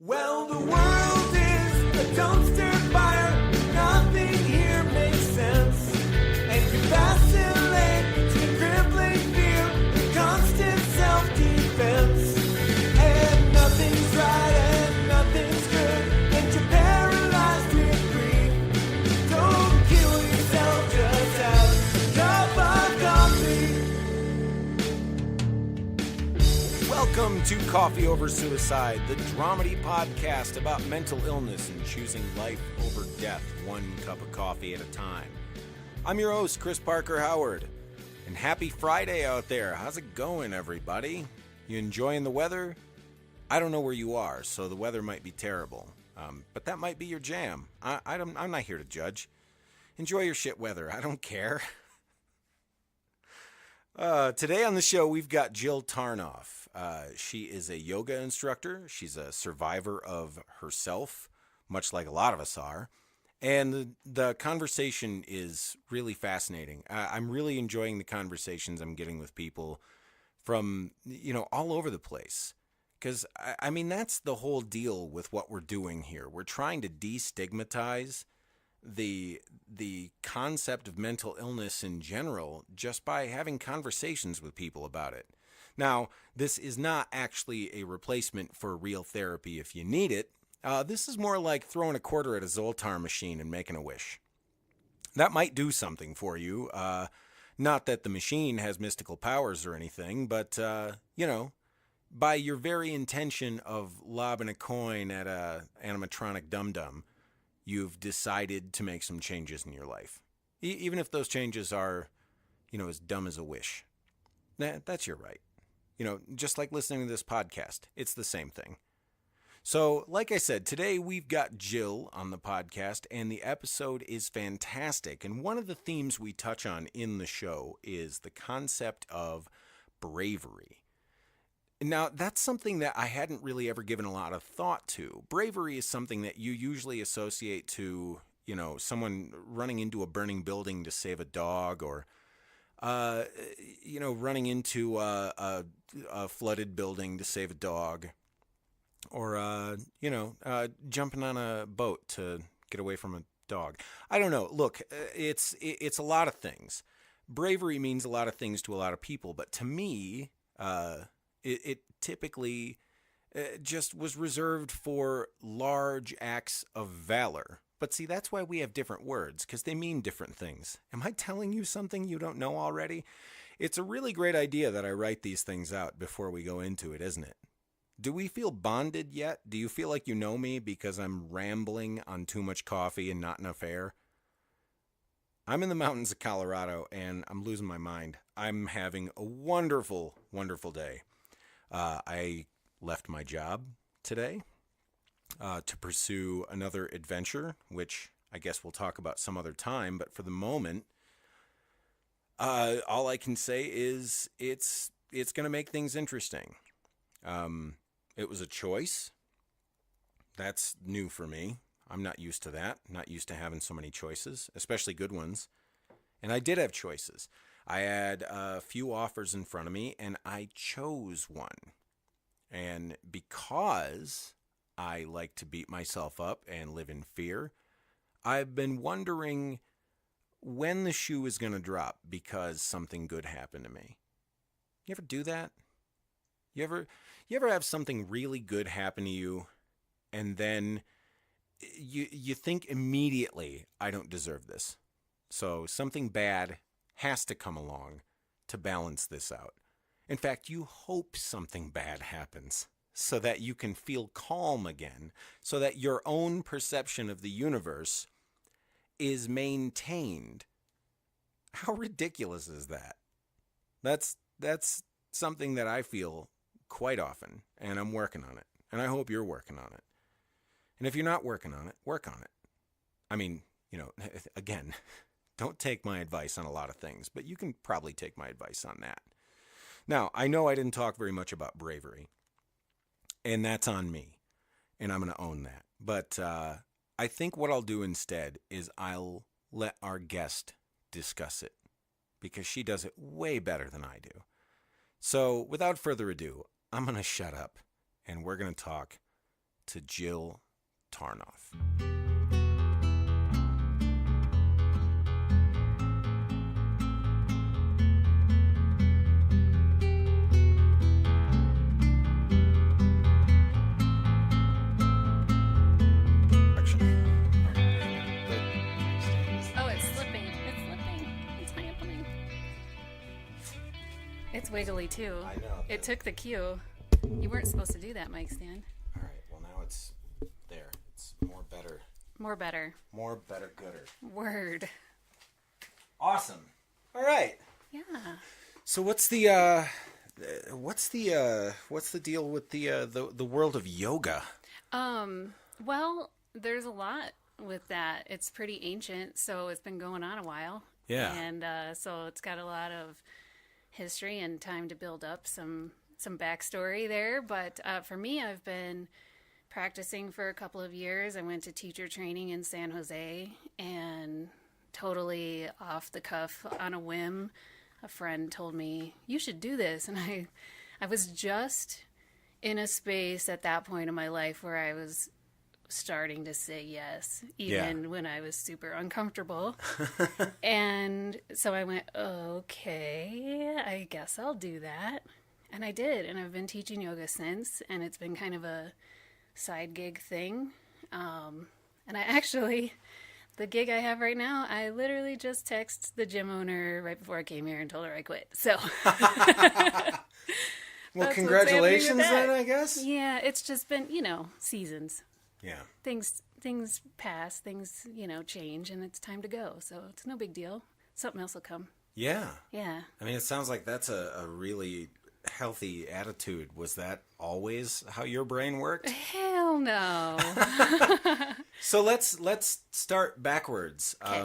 Well, the world is a dumpster fire. Nothing here makes sense. And you vacillate to crippling fear, constant self-defense. And nothing's right and nothing's good. And you're paralyzed with grief. Don't kill yourself, just have a cup of coffee. Welcome to Coffee Over Suicide, the dramedy podcast about mental illness and choosing life over death, one cup of coffee at a time. I'm your host, Chris Parker Howard, and happy Friday out there. How's it going, everybody? You enjoying the weather? I don't know where you are, so the weather might be terrible, but that might be your jam. I'm not here to judge. Enjoy your shit weather. I don't care. Today on the show, we've got Jill Tarnoff. She is a yoga instructor. She's a survivor of herself, much like a lot of us are. And the conversation is really fascinating. I'm really enjoying the conversations I'm getting with people from, all over the place. Because, I mean, that's the whole deal with what we're doing here. We're trying to destigmatize the concept of mental illness in general just by having conversations with people about it. Now, this is not actually a replacement for real therapy if you need it. This is more like throwing a quarter at a Zoltar machine and making a wish. That might do something for you. Not that the machine has mystical powers or anything, but, by your very intention of lobbing a coin at a animatronic dum-dum, you've decided to make some changes in your life. Even if those changes are, as dumb as a wish. That's your right. Just like listening to this podcast, it's the same thing. So, like I said, today we've got Jill on the podcast, and the episode is fantastic. And one of the themes we touch on in the show is the concept of bravery. Now, that's something that I hadn't really ever given a lot of thought to. Bravery is something that you usually associate to, someone running into a burning building to save a dog, or, running into a flooded building to save a dog, or, jumping on a boat to get away from a dog. I don't know. Look, it's a lot of things. Bravery means a lot of things to a lot of people, but to me, it typically just was reserved for large acts of valor. But see, that's why we have different words, because they mean different things. Am I telling you something you don't know already? It's a really great idea that I write these things out before we go into it, isn't it? Do we feel bonded yet? Do you feel like you know me because I'm rambling on too much coffee and not enough air? I'm in the mountains of Colorado, and I'm losing my mind. I'm having a wonderful, wonderful day. I left my job today to pursue another adventure, which I guess we'll talk about some other time. But for the moment, all I can say is it's going to make things interesting. It was a choice. That's new for me. I'm not used to that. Not used to having so many choices, especially good ones. And I did have choices. I had a few offers in front of me, and I chose one. And because I like to beat myself up and live in fear, I've been wondering when the shoe is going to drop because something good happened to me. You ever do that? You ever have something really good happen to you, and then you think immediately, I don't deserve this. So something bad has to come along to balance this out. In fact, you hope something bad happens so that you can feel calm again, so that your own perception of the universe is maintained. How ridiculous is that? That's something that I feel quite often, and I'm working on it. And I hope you're working on it. And if you're not working on it, work on it. I mean, again, don't take my advice on a lot of things, but you can probably take my advice on that. Now, I know I didn't talk very much about bravery, and that's on me, and I'm going to own that. But I think what I'll do instead is I'll let our guest discuss it, because she does it way better than I do. So, without further ado, I'm going to shut up, and we're going to talk to Jill Tarnoff. Oh, it's slipping. It's slipping. It's happening. It's wiggly too. I know. It took the cue. You weren't supposed to do that, mic stand. All right. Well, now it's there. It's more better. More better. More better gooder. Word. Awesome. All right. Yeah. So what's the deal with the world of yoga? Well, there's a lot with that. It's pretty ancient, so it's been going on a while. Yeah. And so it's got a lot of history and time to build up some backstory there. But for me, I've been practicing for a couple of years. I went to teacher training in San Jose, and totally off the cuff, on a whim, a friend told me, you should do this. And I was just in a space at that point in my life where I was starting to say yes, even when I was super uncomfortable. And so I went, okay, I guess I'll do that. And I did. And I've been teaching yoga since, and it's been kind of a side gig thing. And I actually, the gig I have right now, I literally just texted the gym owner right before I came here and told her I quit. So Well, That's congratulations what's happening then, with that. I guess. Yeah, it's just been, seasons. Yeah. Things pass, things, change, and it's time to go. So it's no big deal. Something else will come. Yeah. Yeah. I mean, it sounds like that's a really healthy attitude. Was that always how your brain worked? Hell no. So let's start backwards. Okay.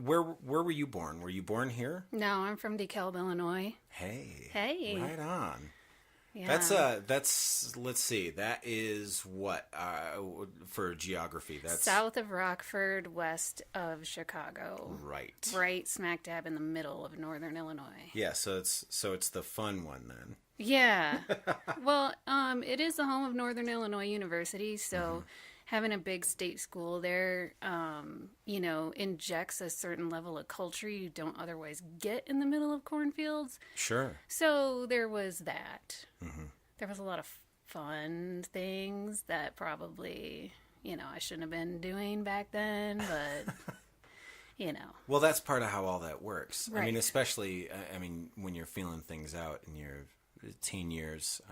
Where were you born? Were you born here? No, I'm from DeKalb, Illinois. Hey. Hey. Right on. Yeah. That's let's see. That is what for geography. That's South of Rockford, west of Chicago. right. Right smack dab in the middle of northern Illinois. Yeah, so it's the fun one then. Yeah. Well, it is the home of Northern Illinois University, so having a big state school there, injects a certain level of culture you don't otherwise get in the middle of cornfields. Sure. So there was that. There was a lot of fun things that probably, I shouldn't have been doing back then, but, Well, that's part of how all that works. I mean, Right. especially, when you're feeling things out in your teen years,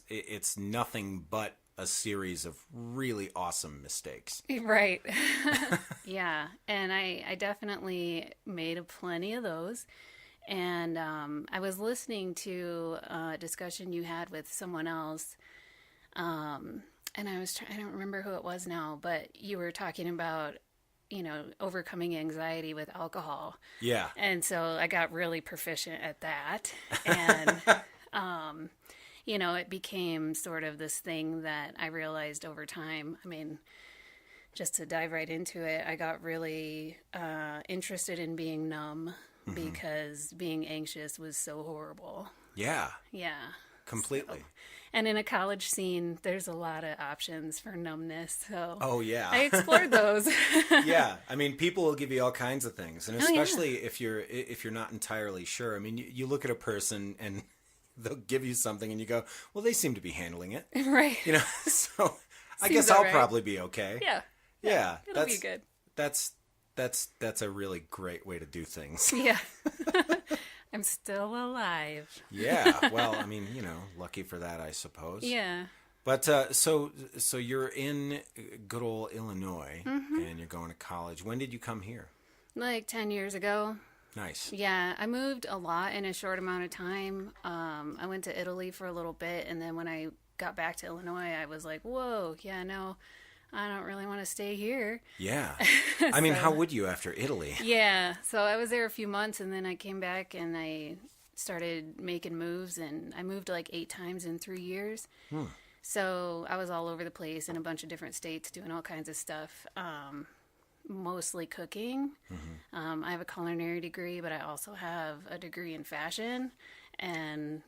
it's nothing but a series of really awesome mistakes. Right. Yeah. And I definitely made plenty of those. And I was listening to a discussion you had with someone else. And I don't remember who it was now, but you were talking about, overcoming anxiety with alcohol. Yeah. And so I got really proficient at that. And, it became sort of this thing that I realized over time. I mean, just to dive right into it, I got really interested in being numb because being anxious was so horrible. Yeah. Yeah. Completely. And in a college scene, there's a lot of options for numbness. So Oh yeah. I explored those. Yeah. I mean, people will give you all kinds of things, and Oh, yeah. especially if you're not entirely sure. I mean, you look at a person and they'll give you something, and you go, "Well, they seem to be handling it." Right. So I Seems guess I'll all right. probably be okay. Yeah. Yeah. It'll be good. That's a really great way to do things. Yeah. I'm still alive. Yeah. Well, lucky for that, I suppose. Yeah. But so you're in good old Illinois, and you're going to college. When did you come here? Like 10 years ago. Nice. Yeah, I moved a lot in a short amount of time. I went to Italy for a little bit, and then when I got back to Illinois, I was like, whoa, yeah, no, I don't really want to stay here. Yeah. I mean, how would you after Italy? Yeah, so I was there a few months, and then I came back, and I started making moves, and I moved like 8 times in 3 years. So I was all over the place in a bunch of different states doing all kinds of stuff. Mostly cooking. I have a culinary degree, but I also have a degree in fashion, and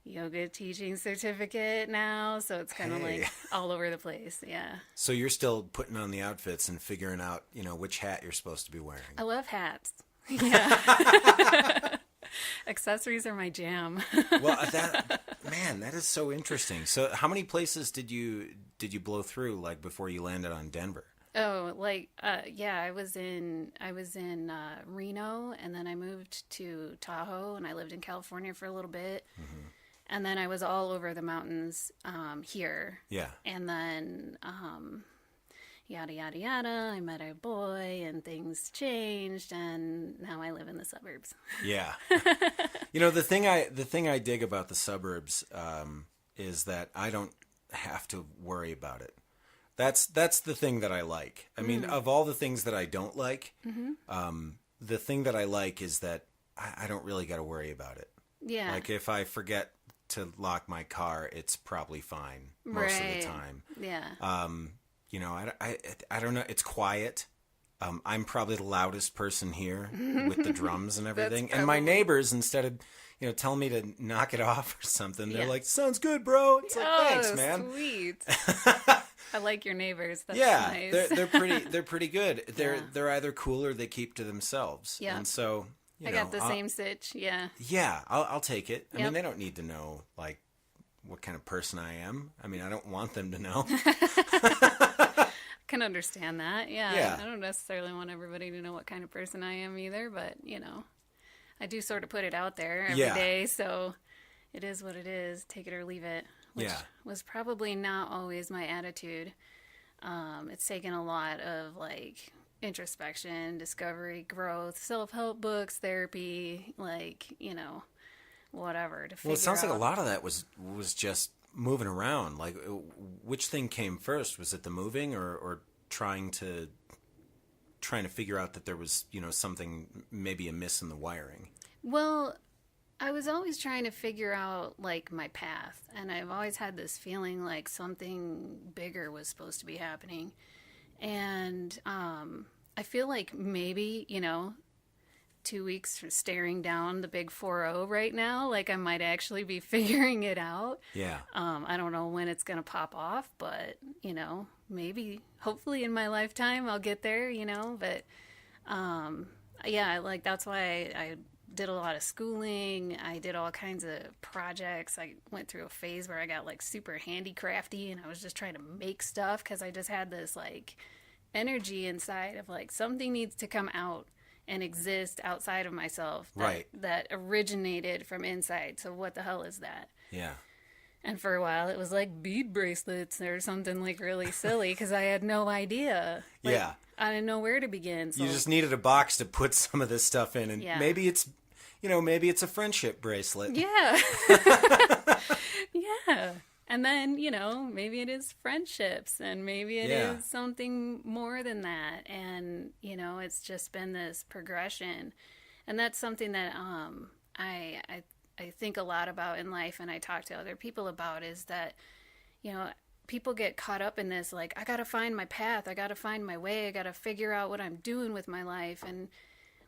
yoga teaching certificate now, so it's kind of like all over the place. Yeah. So you're still putting on the outfits and figuring out, which hat you're supposed to be wearing. I love hats. Yeah. Accessories are my jam. Well, that is so interesting. So how many places did you blow through, like, before you landed on Denver? Oh, I was in Reno, and then I moved to Tahoe, and I lived in California for a little bit. Mm-hmm. And then I was all over the mountains here. Yeah. And then yada, yada, yada. I met a boy and things changed, and now I live in the suburbs. Yeah. The thing I dig about the suburbs is that I don't have to worry about it. That's the thing that I like. I mean, of all the things that I don't like, the thing that I like is that I don't really got to worry about it. Yeah. Like, if I forget to lock my car, it's probably fine most of the time. Yeah. I don't know. It's quiet. I'm probably the loudest person here with the drums and everything. And my neighbors, instead of, telling me to knock it off or something, they're like, "Sounds good, bro." It's like, "Thanks, man." Sweet. I like your neighbors. That's yeah, nice. they're pretty good. They're either cool or they keep to themselves. Yeah. And so, I got the same sitch. Yeah. Yeah, I'll take it. I Yep. mean, they don't need to know, like, what kind of person I am. I mean, I don't want them to know. Can understand that. Yeah. Yeah. I don't necessarily want everybody to know what kind of person I am either, but I do sort of put it out there every day, so it is what it is. Take it or leave it. Which was probably not always my attitude. It's taken a lot of like introspection, discovery, growth, self-help books, therapy, whatever to figure out. Well, it sounds like a lot of that was just moving around. Like, which thing came first? Was it the moving or trying to figure out that there was, something, maybe amiss in the wiring? Well, I was always trying to figure out, like, my path, and I've always had this feeling like something bigger was supposed to be happening, and I feel like maybe, 2 weeks for staring down the big 4-0 right now, like I might actually be figuring it out. Yeah. I don't know when it's going to pop off, but, maybe, hopefully in my lifetime I'll get there, but, like that's why I did a lot of schooling. I did all kinds of projects. I went through a phase where I got like super handicrafty and I was just trying to make stuff because I just had this like energy inside of like something needs to come out and exist outside of myself that originated from inside. So what the hell is that? Yeah. And for a while it was like bead bracelets or something like really silly because I had no idea. Like, yeah. I didn't know where to begin. So. You just needed a box to put some of this stuff in, and maybe it's, maybe it's a friendship bracelet. Yeah. Yeah. And then, maybe it is friendships and maybe it is something more than that. And, it's just been this progression. And that's something that I think a lot about in life and I talk to other people about is that, people get caught up in this, like, I got to find my path. I got to find my way. I got to figure out what I'm doing with my life. And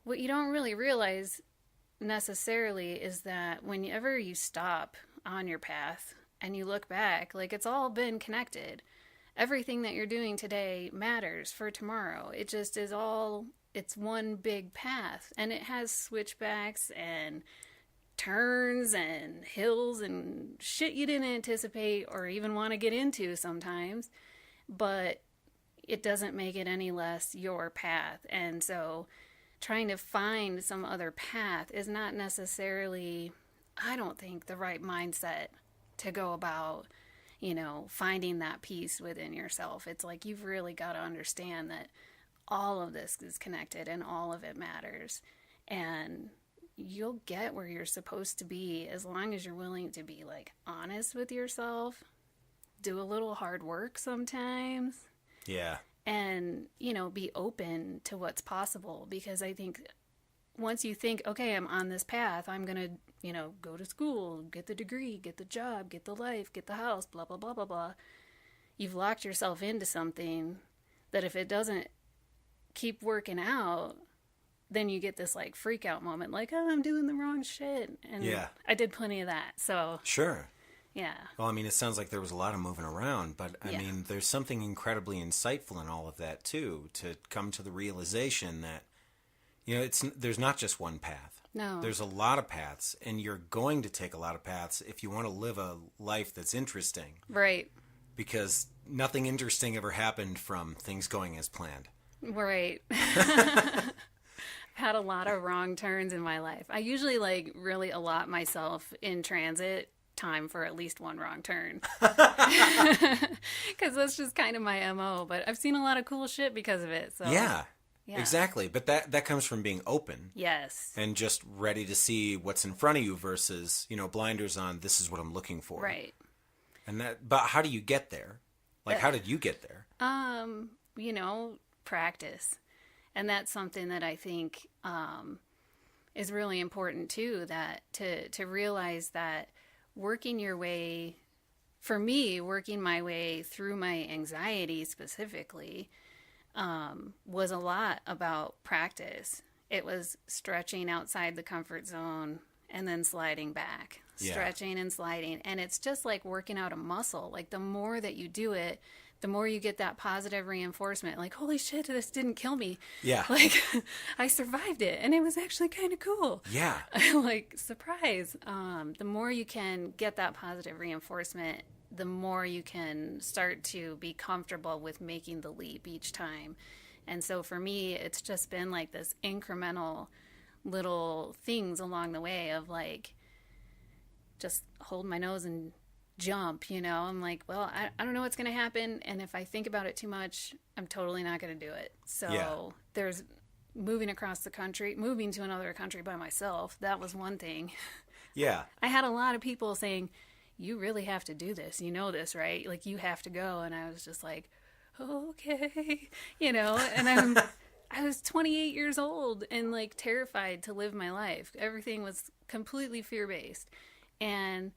what you don't really realize necessarily is that whenever you stop on your path and you look back, like, it's all been connected. Everything that you're doing today matters for tomorrow. It just is it's one big path. And it has switchbacks and turns and hills and shit you didn't anticipate or even want to get into sometimes, but it doesn't make it any less your path. And so trying to find some other path is not necessarily, I don't think, the right mindset to go about, finding that peace within yourself. It's like you've really got to understand that all of this is connected and all of it matters. And you'll get where you're supposed to be as long as you're willing to be like honest with yourself, do a little hard work sometimes. Yeah. And, be open to what's possible, because I think once you think, okay, I'm on this path, I'm going to, go to school, get the degree, get the job, get the life, get the house, blah, blah, blah, blah, blah. You've locked yourself into something that if it doesn't keep working out, then you get this like freak out moment, like, oh, I'm doing the wrong shit. And Yeah. I did plenty of that. So, Sure. yeah. Well, I mean, it sounds like there was a lot of moving around, but I Yeah. mean, there's something incredibly insightful in all of that too, to come to the realization that, there's not just one path. No. There's a lot of paths, and you're going to take a lot of paths if you want to live a life that's interesting, Right. because nothing interesting ever happened from things going as planned. Right. Had a lot of wrong turns in my life. I usually like really allot myself in transit time for at least one wrong turn. Because that's just kind of my MO. But I've seen a lot of cool shit because of it. So Yeah, Yeah. exactly. But that comes from being open Yes. and just ready to see what's in front of you versus, blinders on, this is what I'm looking for. Right. But how do you get there? Like, how did you get there? Practice. And that's something that I think is really important too, that to realize that working my way through my anxiety specifically was a lot about practice. It was stretching outside the comfort zone and then sliding back, Yeah. stretching and sliding. And it's just like working out a muscle. Like the more that you do it, the more you get that positive reinforcement. Like, holy shit, this didn't kill me. Yeah. Like, I survived it, and it was actually kind of cool. Yeah. Like, surprise. The more you can get that positive reinforcement, the more you can start to be comfortable with making the leap each time. And so for me, it's just been like this incremental little things along the way of like, just hold my nose and jump, I'm like, well, I don't know what's going to happen. And if I think about it too much, I'm totally not going to do it. So Yeah. there's moving across the country, moving to another country by myself. That was one thing. Yeah. I had a lot of people saying, you really have to do this. You know this, right? Like, you have to go. And I was just like, okay, and I was 28 years old and like terrified to live my life. Everything was completely fear-based. And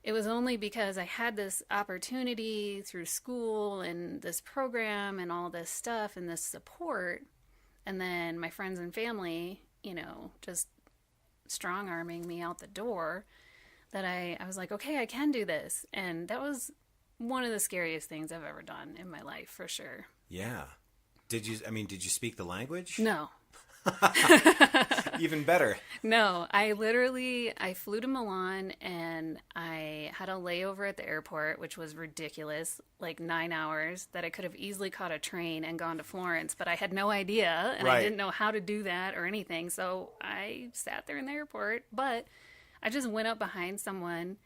it was only because I had this opportunity through school and this program and all this stuff and this support, and then my friends and family, just strong-arming me out the door, that I was like, okay, I can do this. And that was one of the scariest things I've ever done in my life, for sure. Yeah. Did you speak the language? No. Even better. No, I flew to Milan, and I had a layover at the airport, which was ridiculous, like 9 hours, that I could have easily caught a train and gone to Florence, but I had no idea, and Right. I didn't know how to do that or anything, so I sat there in the airport, but I just went up behind someone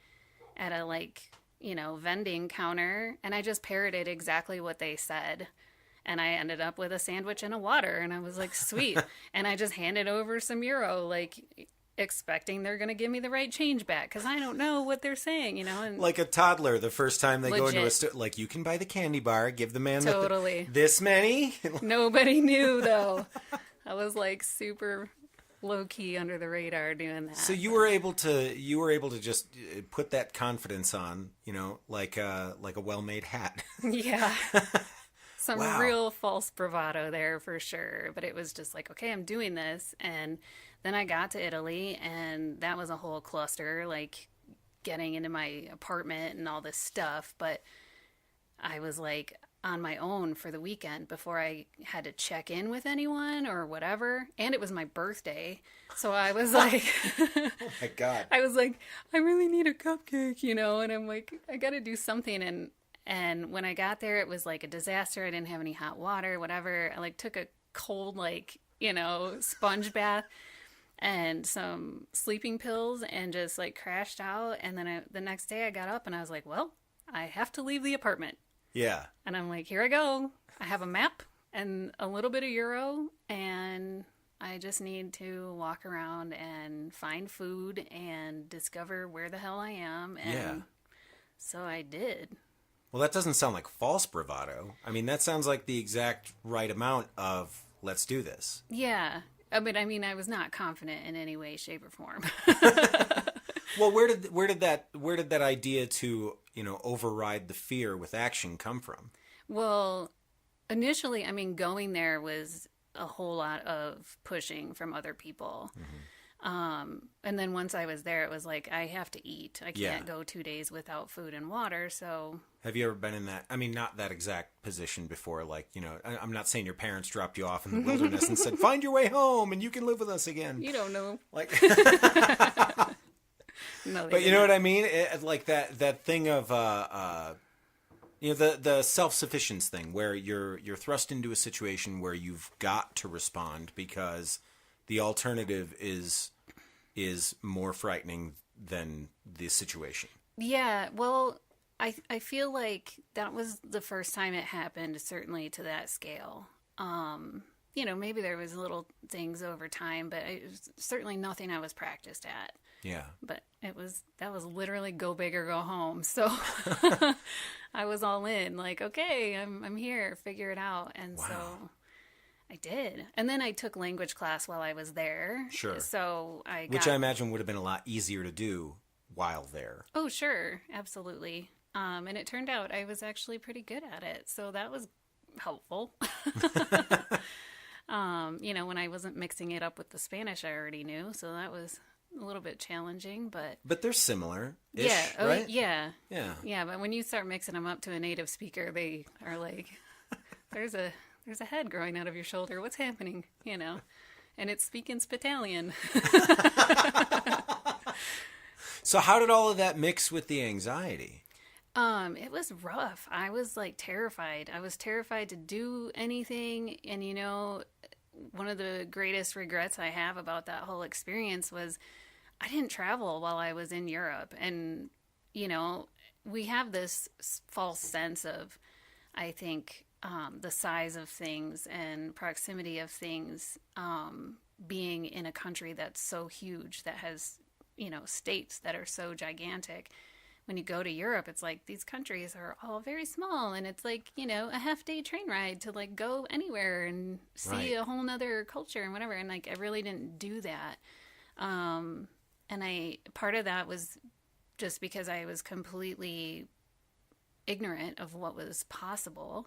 at a, vending counter, and I just parroted exactly what they said. And I ended up with a sandwich and a water, and I was like, sweet. And I just handed over some euro, like, expecting they're going to give me the right change back, because I don't know what they're saying, And Like a toddler the first time they go into a Legit. store. Like, you can buy the candy bar, give the man Totally. this many. Nobody knew, though. I was, like, super low-key under the radar doing that. So you were able to just put that confidence on, like a well-made hat. Yeah. Some Wow. real false bravado there for sure. But it was just like, okay, I'm doing this. And then I got to Italy, and that was a whole cluster, like getting into my apartment and all this stuff. But I was like on my own for the weekend before I had to check in with anyone or whatever. And it was my birthday. So I was like, Oh my God. I was like, I really need a cupcake, and I'm like, I got to do something. And when I got there, it was like a disaster. I didn't have any hot water, whatever. I took a cold, sponge bath and some sleeping pills and just crashed out. And then the next day I got up and I was like, well, I have to leave the apartment. Yeah. And I'm like, here I go. I have a map and a little bit of euro, and I just need to walk around and find food and discover where the hell I am. And Yeah. so I did. Well, that doesn't sound like false bravado. I mean, that sounds like the exact right amount of let's do this. Yeah. But I mean, I was not confident in any way, shape, or form. Well, where did that idea to, override the fear with action come from? Well, initially, I mean, going there was a whole lot of pushing from other people. And then once I was there, it was like, I have to eat. I can't go 2 days without food and water. So have you ever been in that, I mean, not that exact position before, like, you know, I'm not saying your parents dropped you off in the wilderness and said, find your way home and you can live with us again. you don't know. Like, No, but you know what I mean? Like that thing of, you know, the self-sufficiency thing where you're thrust into a situation where you've got to respond because the alternative is more frightening than the situation. Yeah, well, I feel like that was the first time it happened, certainly to that scale. You know, maybe there was little things over time, but it was certainly nothing I was practiced at. Yeah. But that was literally go big or go home. So I was all in, like, okay, I'm here, figure it out. And Wow. so I did. And then I took language class while I was there. Sure. So Which I imagine would have been a lot easier to do while there. Oh, sure. Absolutely. And it turned out I was actually pretty good at it. So that was helpful. You know, when I wasn't mixing it up with the Spanish I already knew. So that was a little bit challenging, but they're similar. yeah. Oh, right? yeah. Yeah. Yeah. But when you start mixing them up to a native speaker, they are like, there's a head growing out of your shoulder. What's happening? You know, and it's speaking Spitalian. So how did all of that mix with the anxiety? It was rough. I was like terrified. I was terrified to do anything. And you know, one of the greatest regrets I have about that whole experience was I didn't travel while I was in Europe. And, you know, we have this false sense of, I think, the size of things and proximity of things, being in a country that's so huge, that has, you know, states that are so gigantic. When you go to Europe, it's like these countries are all very small, and it's like, you know, a half-day train ride to like go anywhere and see Right. a whole nother culture and whatever. And like, I really didn't do that. And part of that was just because I was completely ignorant of what was possible.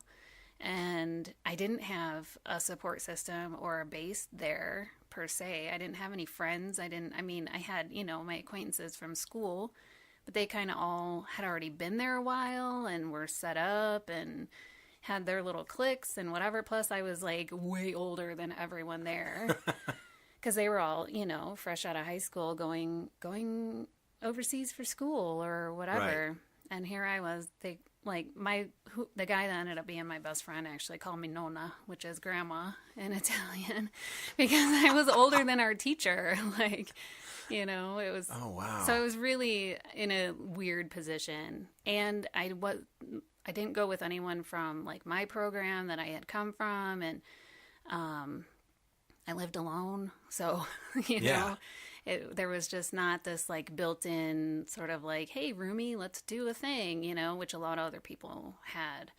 And I didn't have a support system or a base there per se. I didn't have any friends. I had, you know, my acquaintances from school, but they kind of all had already been there a while and were set up and had their little cliques and whatever. Plus I was like way older than everyone there because they were all, you know, fresh out of high school going overseas for school or whatever. Right. And here I was, the guy that ended up being my best friend actually called me Nonna, which is grandma in Italian, because I was older than our teacher. Like, you know, it was. Oh, wow. So I was really in a weird position, and I didn't go with anyone from like my program that I had come from, and I lived alone, so you know. There was just not this like built-in sort of like, hey, roomie, let's do a thing, you know, which a lot of other people had.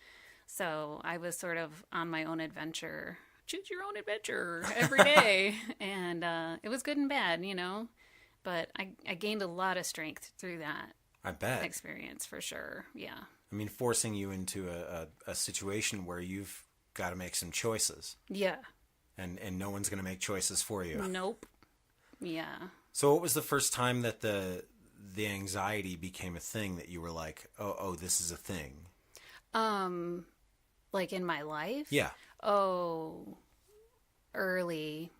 So I was sort of on my own adventure, choose your own adventure every day. And it was good and bad, you know, but I gained a lot of strength through that. I bet. Experience for sure. Yeah. I mean, forcing you into a situation where you've got to make some choices. Yeah. And no one's going to make choices for you. Nope. Yeah. So what was the first time that the anxiety became a thing that you were like, oh, this is a thing? Like in my life? Yeah. Oh, early,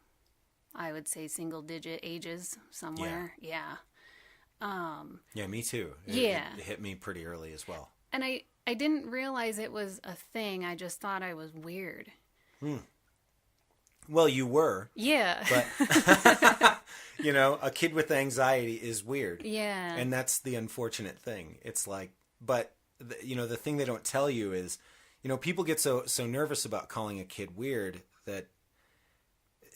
I would say single digit ages somewhere. Yeah. Yeah, me too. Yeah. It hit me pretty early as well. And I didn't realize it was a thing. I just thought I was weird. Well, you were. Yeah. But, you know, a kid with anxiety is weird. Yeah. And that's the unfortunate thing. It's like, but, you know, the thing they don't tell you is, you know, people get so nervous about calling a kid weird that,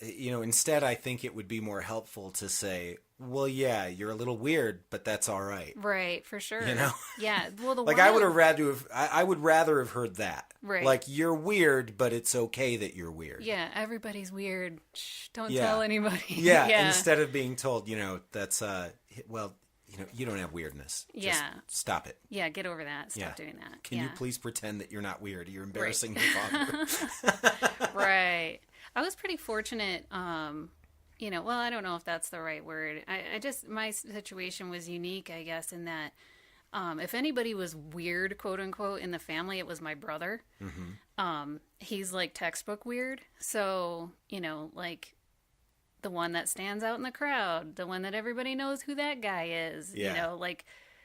you know, instead I think it would be more helpful to say, well, yeah, you're a little weird, but that's all right. Right, for sure. You know? Yeah. Well, Like I would rather have heard that. Right. Like, you're weird, but it's okay that you're weird. Yeah, everybody's weird. Shh, don't Yeah. tell anybody. Yeah, instead of being told, you know, that's, well, you don't have weirdness. Yeah. Just stop it. Yeah, get over that. Stop doing that. Can you please pretend that you're not weird? You're embarrassing your father. Right. I was pretty fortunate, well, I don't know if that's the right word. My situation was unique, I guess, in that if anybody was weird, quote unquote, in the family, it was my brother. Mm-hmm. He's like textbook weird. So, like the one that stands out in the crowd, the one that everybody knows who that guy is, like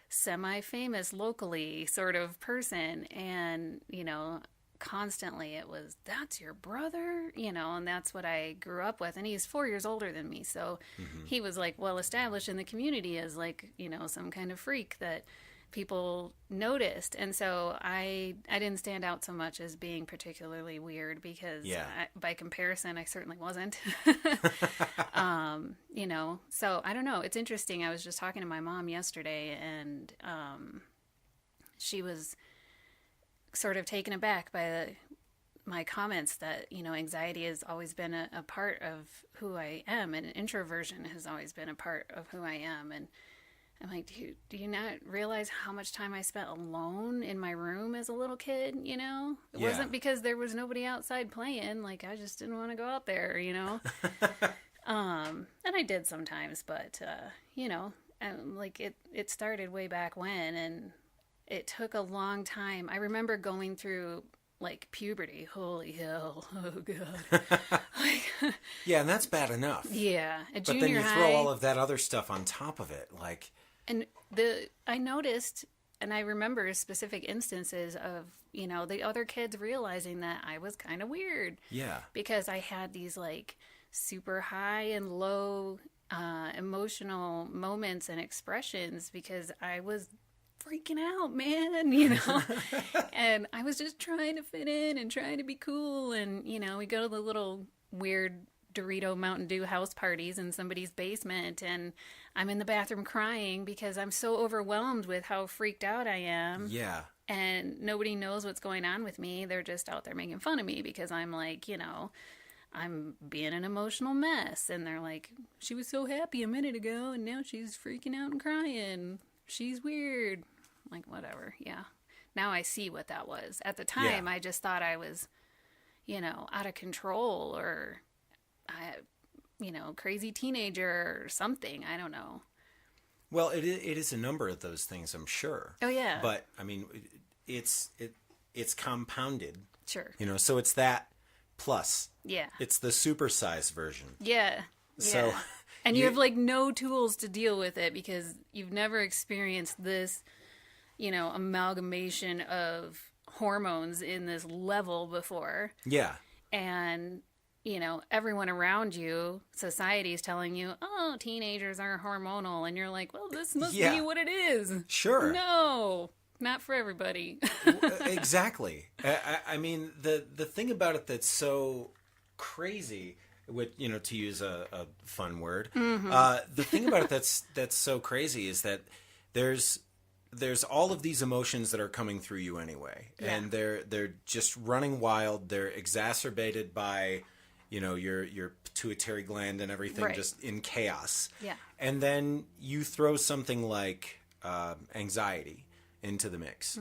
semi-famous locally sort of person. And, constantly it was, that's your brother, and that's what I grew up with. And he's 4 years older than me. So he was like well established in the community as like, some kind of freak that people noticed. And so I didn't stand out so much as being particularly weird because by comparison, I certainly wasn't. So I don't know. It's interesting. I was just talking to my mom yesterday and she was sort of taken aback by my comments that, anxiety has always been a part of who I am, and introversion has always been a part of who I am. And I'm like, do you not realize how much time I spent alone in my room as a little kid, It wasn't because there was nobody outside playing, like I just didn't want to go out there, And I did sometimes, but, like it started way back when, and it took a long time. I remember going through like puberty. Holy hell. Oh God. Yeah. And that's bad enough. Yeah. But then you throw all of that other stuff on top of it. Like, and I noticed, and I remember specific instances of, the other kids realizing that I was kind of weird. Yeah. Because I had these like super high and low emotional moments and expressions because I was freaking out, man, and I was just trying to fit in and trying to be cool. And, we go to the little weird Dorito Mountain Dew house parties in somebody's basement, and I'm in the bathroom crying because I'm so overwhelmed with how freaked out I am. Yeah. And nobody knows what's going on with me. They're just out there making fun of me because I'm like, I'm being an emotional mess. And they're like, she was so happy a minute ago and now she's freaking out and crying. She's weird. I'm like, whatever. Yeah. Now I see what that was. At the time, I just thought I was, out of control or, crazy teenager or something. I don't know. Well, it is a number of those things, I'm sure. Oh, yeah. But, I mean, it's compounded. Sure. So it's that plus. Yeah. It's the supersized version. Yeah. So. Yeah. And you have like no tools to deal with it because you've never experienced this, amalgamation of hormones in this level before. Yeah. And, everyone around you, society is telling you, oh, teenagers are hormonal. And you're like, well, this must be what it is. Sure. No, not for everybody. Exactly. I mean, the thing about it that's so crazy, with, to use a fun word, the thing about it that's so crazy is that there's all of these emotions that are coming through you anyway, and they're just running wild. They're exacerbated by, your pituitary gland and everything just in chaos. Yeah. And then you throw something like anxiety into the mix,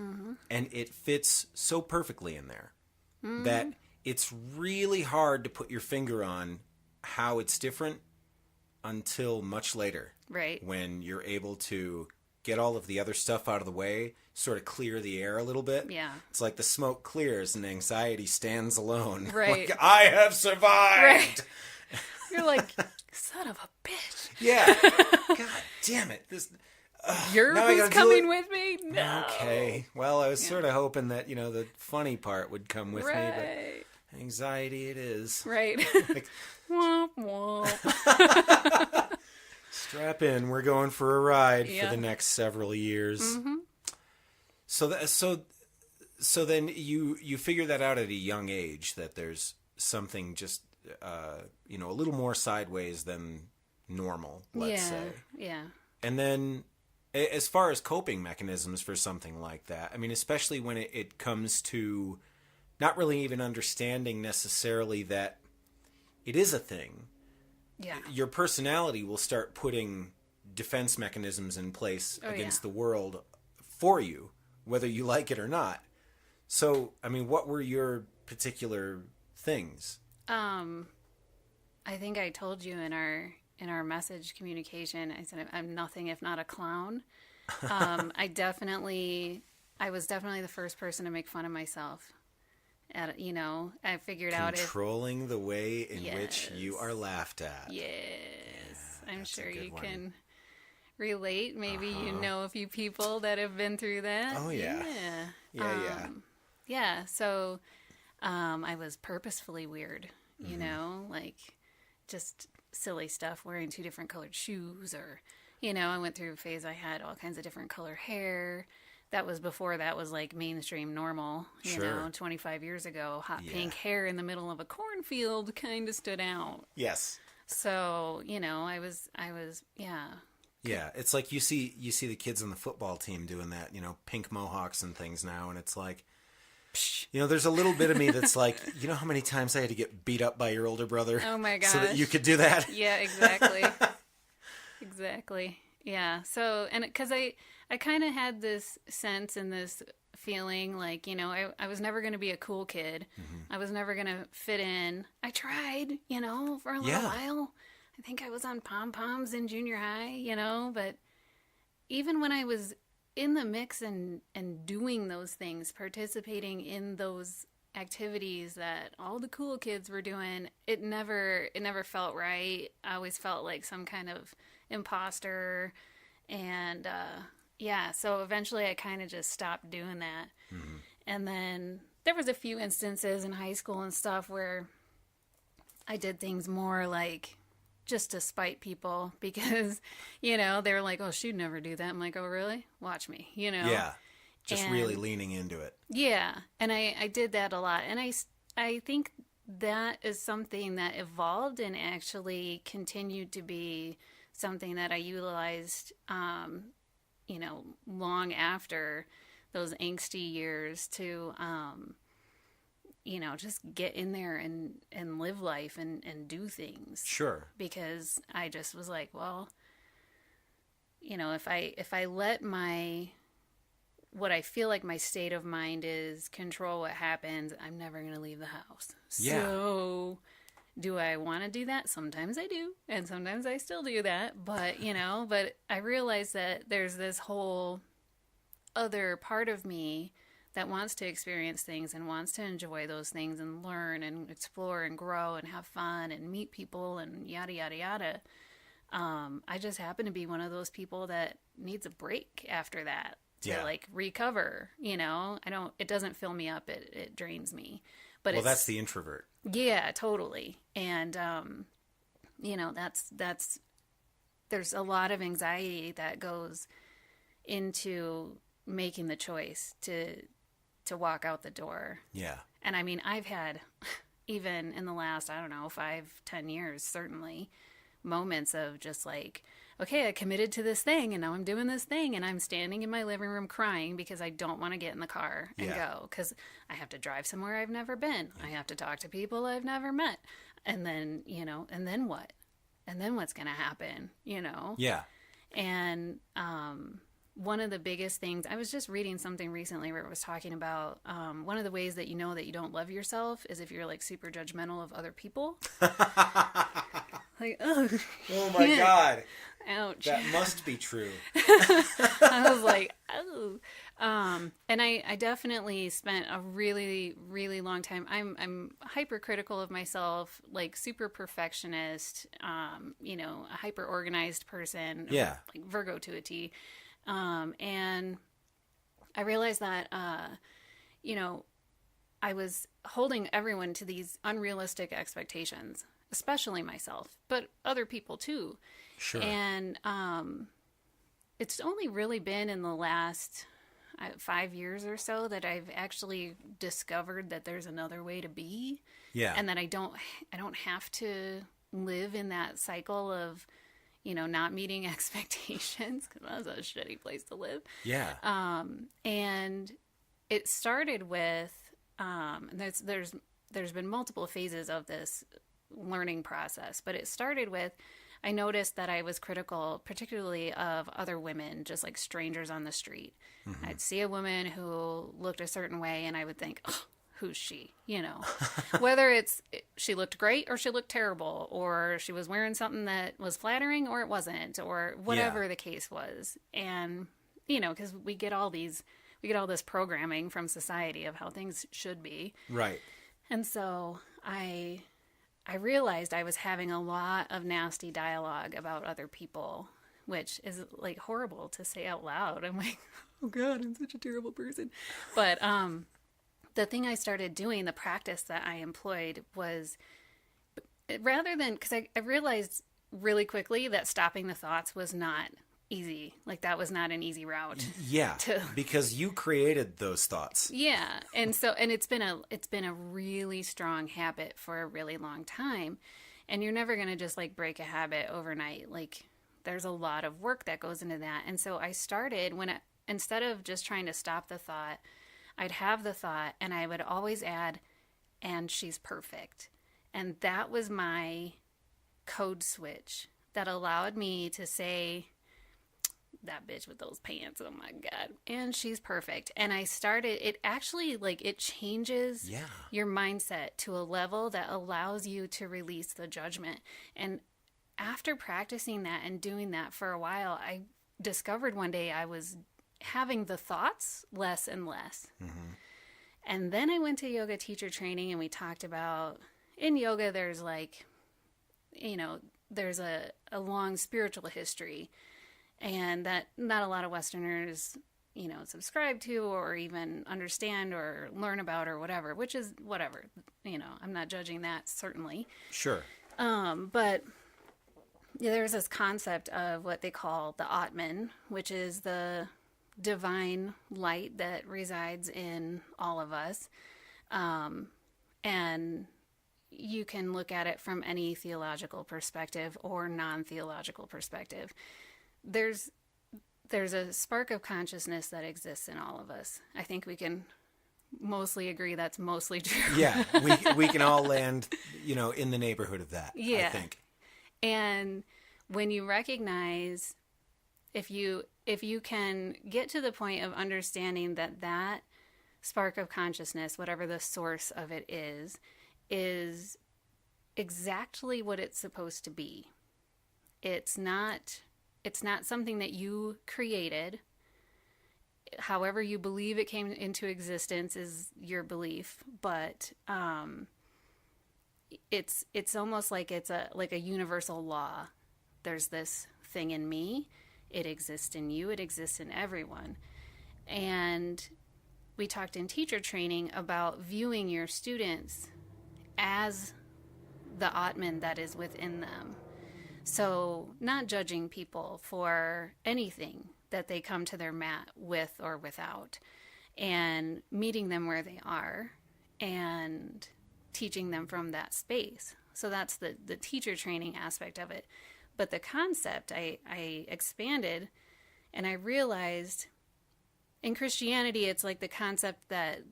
and it fits so perfectly in there that it's really hard to put your finger on how it's different until much later. Right. When you're able to get all of the other stuff out of the way, sort of clear the air a little bit. Yeah. It's like the smoke clears and anxiety stands alone. Right. Like, I have survived. Right. You're like, son of a bitch. Yeah. God damn it. You're who's coming with me? No. Okay. Well, I was sort of hoping that, the funny part would come with me, but anxiety it is. Right. Like, womp womp. Strap in. We're going for a ride for the next several years. Mm-hmm. So then you figure that out at a young age, that there's something just, a little more sideways than normal, let's say. Yeah. And then as far as coping mechanisms for something like that, I mean, especially when it comes to not really even understanding necessarily that it is a thing. Yeah. Your personality will start putting defense mechanisms in place against yeah. the world for you, whether you like it or not. So, I mean, what were your particular things? I think I told you in our message communication, I said I'm nothing if not a clown. I was definitely the first person to make fun of myself. I figured out Controlling the way in which Yes. you are laughed at. Yes, I'm that's a sure good you one. can relate. Maybe you know a few people that have been through that. Oh, yeah. Yeah. Yeah, so I was purposefully weird, like just silly stuff, wearing 2 different colored shoes, or, I went through a phase I had all kinds of different color hair. That was before that was like mainstream normal, Sure. 25 years ago. Hot Yeah. pink hair in the middle of a cornfield kind of stood out. Yes. So, I was, yeah. Yeah, it's like you see the kids on the football team doing that, pink mohawks and things now, and it's like, there's a little bit of me that's like, how many times I had to get beat up by your older brother? Oh my So that gosh. you could do that? Yeah, exactly. Exactly. Yeah. So, and because I kind of had this sense and this feeling like, I was never going to be a cool kid. I was never going to fit in. I tried, for a little Yeah. while. I think I was on pom-poms in junior high, but even when I was in the mix and doing those things, participating in those activities that all the cool kids were doing, it never felt right. I always felt like some kind of imposter, and so eventually I kind of just stopped doing that. And then there was a few instances in high school and stuff where I did things more like just to spite people because, they were like, oh, she'd never do that. I'm like, oh, really? Watch me, Yeah. Just And- really leaning into it. Yeah, and I did that a lot, and I think that is something that evolved and actually continued to be something that I utilized, long after those angsty years to, just get in there and live life and do things. Sure. Because I just was like, well, if I let what I feel like my state of mind is control what happens, I'm never going to leave the house. Yeah. So do I want to do that? Sometimes I do. And sometimes I still do that. But, but I realize that there's this whole other part of me that wants to experience things and wants to enjoy those things and learn and explore and grow and have fun and meet people and yada, yada, yada. I just happen to be one of those people that needs a break after that to like recover, it doesn't fill me up. It drains me, but that's the introvert. Yeah, totally. And, there's a lot of anxiety that goes into making the choice to walk out the door. Yeah. And I mean, I've had, even in the last, 5-10 years, certainly, moments of just like, okay, I committed to this thing and now I'm doing this thing and I'm standing in my living room crying because I don't want to get in the car and go because I have to drive somewhere I've never been. I have to talk to people I've never met. And then, and then what? And then what's going to happen, Yeah. And one of the biggest things, I was just reading something recently where it was talking about one of the ways that you know that you don't love yourself is if you're like super judgmental of other people. Like, oh my God. Ouch. That must be true. I was like, oh. And I definitely spent a really, really long time. I'm hypercritical of myself, like super perfectionist, a hyper organized person. Yeah. Like Virgo to a T. And I realized that, I was holding everyone to these unrealistic expectations, especially myself, but other people too. Sure. And it's only really been in the last 5 years or so that I've actually discovered that there's another way to be. Yeah. And that I don't have to live in that cycle of, not meeting expectations, because that's a shitty place to live. Yeah. And it started with, there's been multiple phases of this learning process, but it started with, I noticed that I was critical, particularly of other women, just like strangers on the street. I'd see a woman who looked a certain way and I would think, oh, who's she? Whether it's she looked great or she looked terrible, or she was wearing something that was flattering or it wasn't, or whatever the case was. And, because we get all this programming from society of how things should be. Right. And so I realized I was having a lot of nasty dialogue about other people, which is like horrible to say out loud. I'm like, oh God, I'm such a terrible person. But the thing I started doing, the practice that I employed was rather than, because I realized really quickly that stopping the thoughts was not easy. Like that was not an easy route. Yeah, because you created those thoughts. Yeah. And it's been a really strong habit for a really long time. And you're never going to just like break a habit overnight. Like there's a lot of work that goes into that. And so I started instead of just trying to stop the thought, I'd have the thought and I would always add, and she's perfect. And that was my code switch that allowed me to say, that bitch with those pants, oh my God, and she's perfect. And I started, it actually, like, it changes your mindset to a level that allows you to release the judgment. And after practicing that and doing that for a while, I discovered one day I was having the thoughts less and less. Mm-hmm. And then I went to yoga teacher training and we talked about, in yoga, there's like, there's a long spiritual history. And that not a lot of Westerners, subscribe to or even understand or learn about or whatever, which is whatever. I'm not judging that, certainly. Sure. But there's this concept of what they call the Atman, which is the divine light that resides in all of us. And you can look at it from any theological perspective or non-theological perspective. There's a spark of consciousness that exists in all of us. I think we can mostly agree that's mostly true. Yeah, we can all land, in the neighborhood of that, I think. And when you recognize, if you can get to the point of understanding that spark of consciousness, whatever the source of it is exactly what it's supposed to be. It's not something that you created. However you believe it came into existence is your belief, but it's almost like it's a universal law. There's this thing in me, it exists in you, it exists in everyone. And we talked in teacher training about viewing your students as the Atman that is within them. So not judging people for anything that they come to their mat with or without, and meeting them where they are and teaching them from that space. So that's the teacher training aspect of it. But the concept I expanded, and I realized in Christianity, it's like the concept that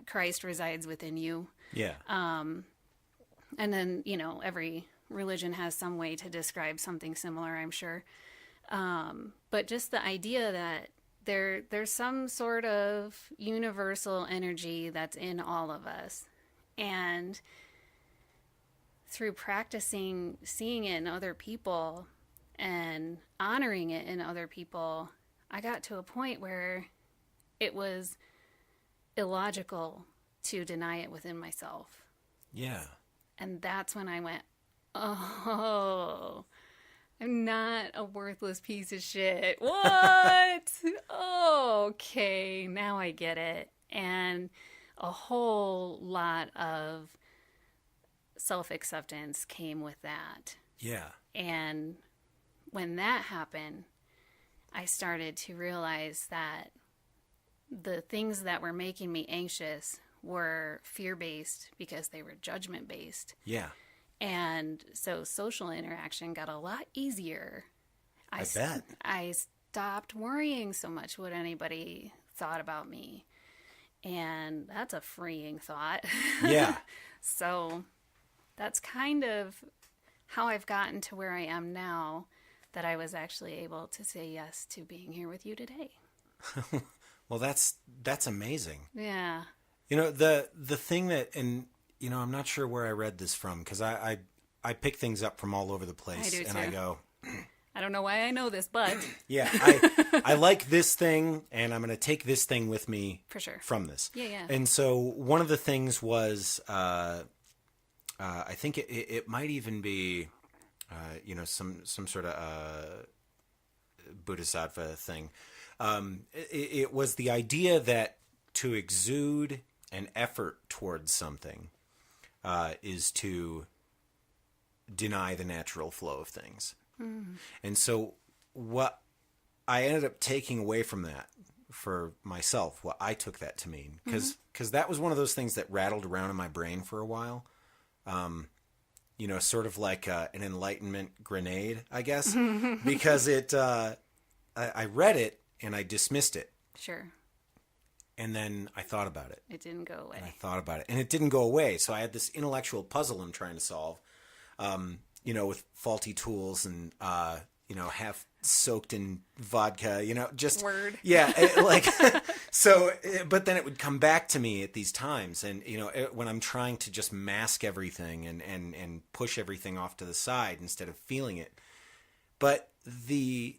Christ resides within you. Yeah. And then, every religion has some way to describe something similar, I'm sure. But just the idea that there's some sort of universal energy that's in all of us. And through practicing seeing it in other people and honoring it in other people, I got to a point where it was illogical to deny it within myself. Yeah. And that's when I went, oh, I'm not a worthless piece of shit. What? Oh, okay, now I get it. And a whole lot of self-acceptance came with that. Yeah. And when that happened, I started to realize that the things that were making me anxious were fear-based because they were judgment-based. Yeah. And so social interaction got a lot easier. I bet. I stopped worrying so much what anybody thought about me. And that's a freeing thought. Yeah. So that's kind of how I've gotten to where I am now, that I was actually able to say yes to being here with you today. Well, that's amazing. Yeah. You know, the thing that, and you know, I'm not sure where I read this from, because I pick things up from all over the place. I do, and too. I go, I don't know why I know this, but yeah, I like this thing, and I'm going to take this thing with me for sure. from this. Yeah. And so one of the things was, I think it might even be, you know, some sort of bodhisattva thing. It was the idea that to exude an effort towards something is to deny the natural flow of things. And so what I ended up taking away from that for myself, what I took that to mean, because that was one of those things that rattled around in my brain for a while. You know, sort of like an enlightenment grenade, I guess, because I read it and I dismissed it. Sure. And then I thought about it. It didn't go away. And I thought about it. And it didn't go away. So I had this intellectual puzzle I'm trying to solve, you know, with faulty tools and, you know, half soaked in vodka, you know, just. Word. Yeah. So, but then it would come back to me at these times. And, you know, when I'm trying to just mask everything and push everything off to the side instead of feeling it. But the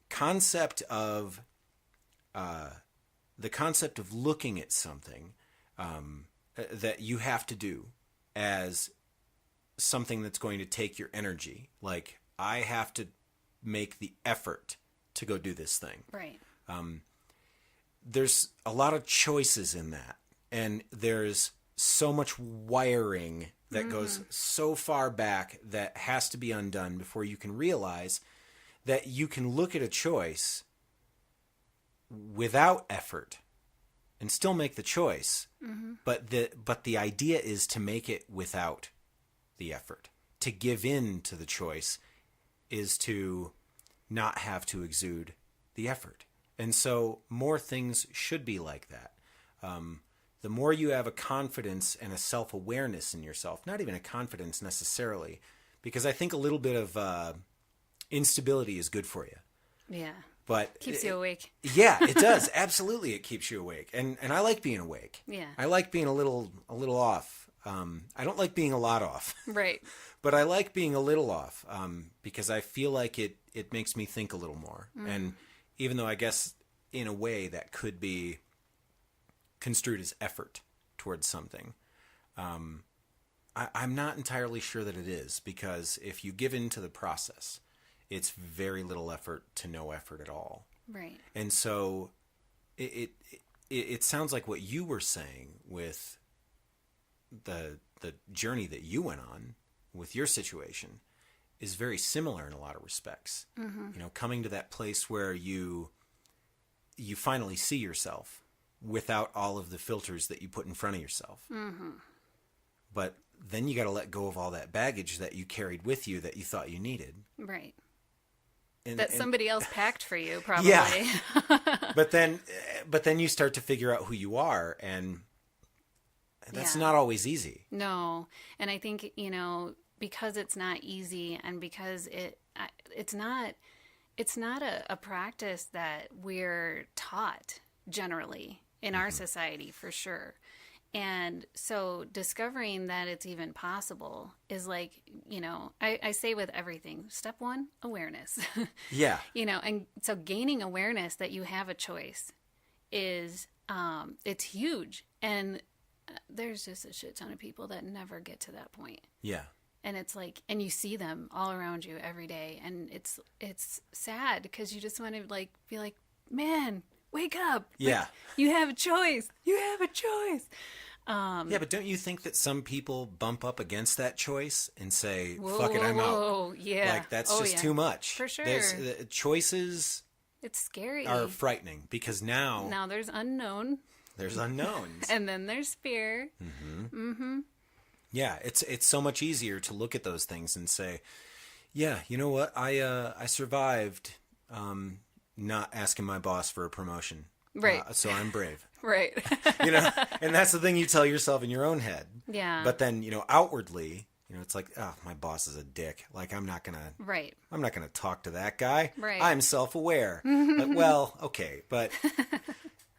concept of looking at something that you have to do as something that's going to take your energy, like I have to make the effort to go do this thing. Right. There's a lot of choices in that, and there's so much wiring that goes so far back that has to be undone before you can realize that you can look at a choice without effort and still make the choice. But the idea is to make it without the effort. To give in to the choice is to not have to exude the effort. And so more things should be like that. The more you have a confidence and a self-awareness in yourself, not even a confidence necessarily, because I think a little bit of instability is good for you. Yeah. But Keeps you awake. Yeah, it does. Absolutely, it keeps you awake. And I like being awake. Yeah. I like being a little off. I don't like being a lot off. Right. But I like being a little off because I feel like it makes me think a little more. And even though I guess in a way that could be construed as effort towards something, I'm not entirely sure that it is, because if you give in to the process, it's very little effort to no effort at all. Right. And so it sounds like what you were saying with the journey that you went on with your situation is very similar in a lot of respects. You know, coming to that place where you finally see yourself without all of the filters that you put in front of yourself. But then you got to let go of all that baggage that you carried with you that you thought you needed. Right. And, That and- somebody else packed for you, probably. Yeah. But then you start to figure out who you are, and that's Yeah. not always easy. No. And I think, you know, because it's not easy, and because it's not a practice that we're taught generally in our society, for sure. And so discovering that it's even possible is like, you know, I say with everything, step one, awareness. Yeah. You know, and so gaining awareness that you have a choice is, it's huge. And there's just a shit ton of people that never get to that point. Yeah. And it's like, and you see them all around you every day. And it's sad, because you just want to like, be like, man, wake up. Yeah. Like, you have a choice. You have a choice. Yeah, but don't you think that some people bump up against that choice and say, Whoa, fuck it, I'm out. whoa, yeah. Like, that's Oh, just yeah. too much. For sure. Choices It's scary. are frightening, because now Now there's unknown, there's unknowns. and then there's fear. Yeah, it's so much easier to look at those things and say, yeah, you know what? I survived not asking my boss for a promotion. Right. So I'm brave. Right. You know, and that's the thing you tell yourself in your own head. Yeah. But then, you know, outwardly, You know, it's like, oh, my boss is a dick. Like, I'm not going Right. to talk to that guy. Right. I'm self-aware. Like, well, okay. But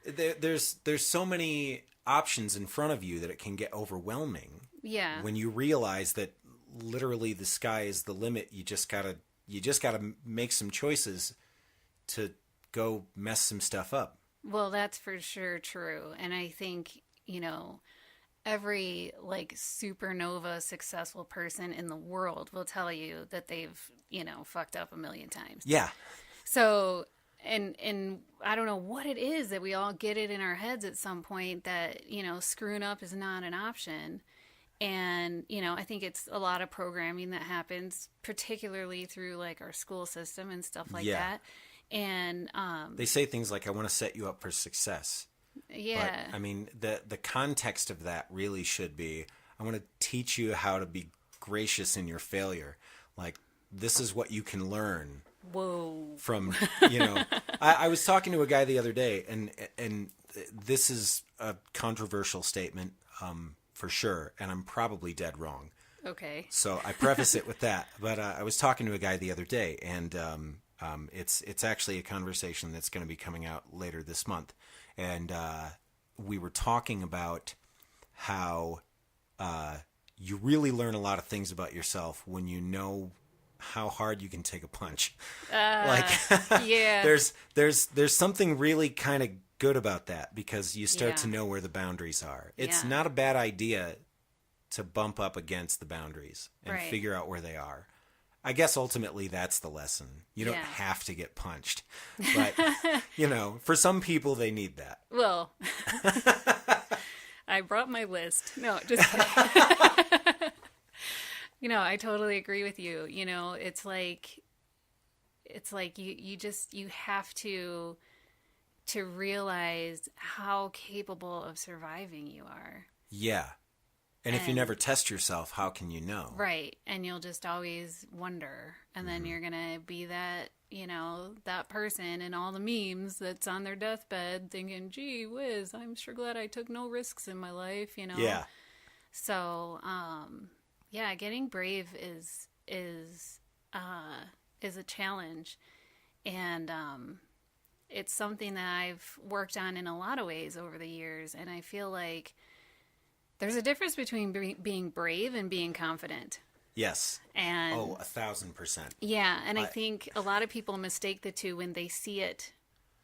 there's so many options in front of you that it can get overwhelming. Yeah. When you realize that literally the sky is the limit, you just gotta make some choices to go mess some stuff up. Well, that's for sure true. And I think, you know, every like supernova successful person in the world will tell you that they've, you know, fucked up a million times. Yeah. So, and I don't know what it is that we all get it in our heads at some point that, you know, screwing up is not an option. And, you know, I think it's a lot of programming that happens, particularly through like our school system and stuff like that. And they say things like, I want to set you up for success. Yeah. But, I mean, the context of that really should be, I want to teach you how to be gracious in your failure. Like, this is what you can learn. Whoa. From, you know, I was talking to a guy the other day, and this is a controversial statement, for sure, and I'm probably dead wrong. Okay. So I preface it with that. But I was talking to a guy the other day, and it's actually a conversation that's going to be coming out later this month. And we were talking about how you really learn a lot of things about yourself when you know how hard you can take a punch. Yeah. There's something really kind of good about that, because you start to know where the boundaries are. It's not a bad idea to bump up against the boundaries and figure out where they are. I guess ultimately that's the lesson. You don't have to get punched. But, you know, for some people they need that. Well, I brought my list. No, just kidding. You know, I totally agree with you. You know, it's like you have to realize how capable of surviving you are. Yeah. And if you never test yourself, how can you know? Right. And you'll just always wonder. And then you're going to be that, you know, that person in all the memes that's on their deathbed thinking, gee whiz, I'm sure glad I took no risks in my life, you know? Yeah. So, yeah, getting brave is a challenge. And, it's something that I've worked on in a lot of ways over the years. And I feel like there's a difference between being brave and being confident. Yes. And 1,000%. Yeah, and I think a lot of people mistake the two when they see it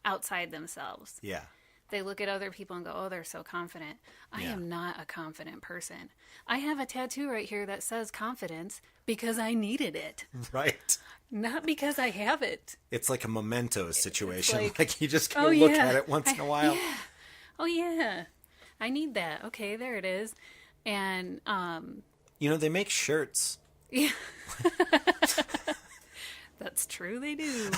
outside themselves. Yeah. They look at other people and go, oh, they're so confident. I am not a confident person. I have a tattoo right here that says confidence because I needed it. Right. Not because I have it. It's like a memento situation. Like, like you just gotta look at it once in a while. Yeah. Oh, yeah. I need that. Okay, there it is. And, you know, they make shirts. Yeah. That's true, they do.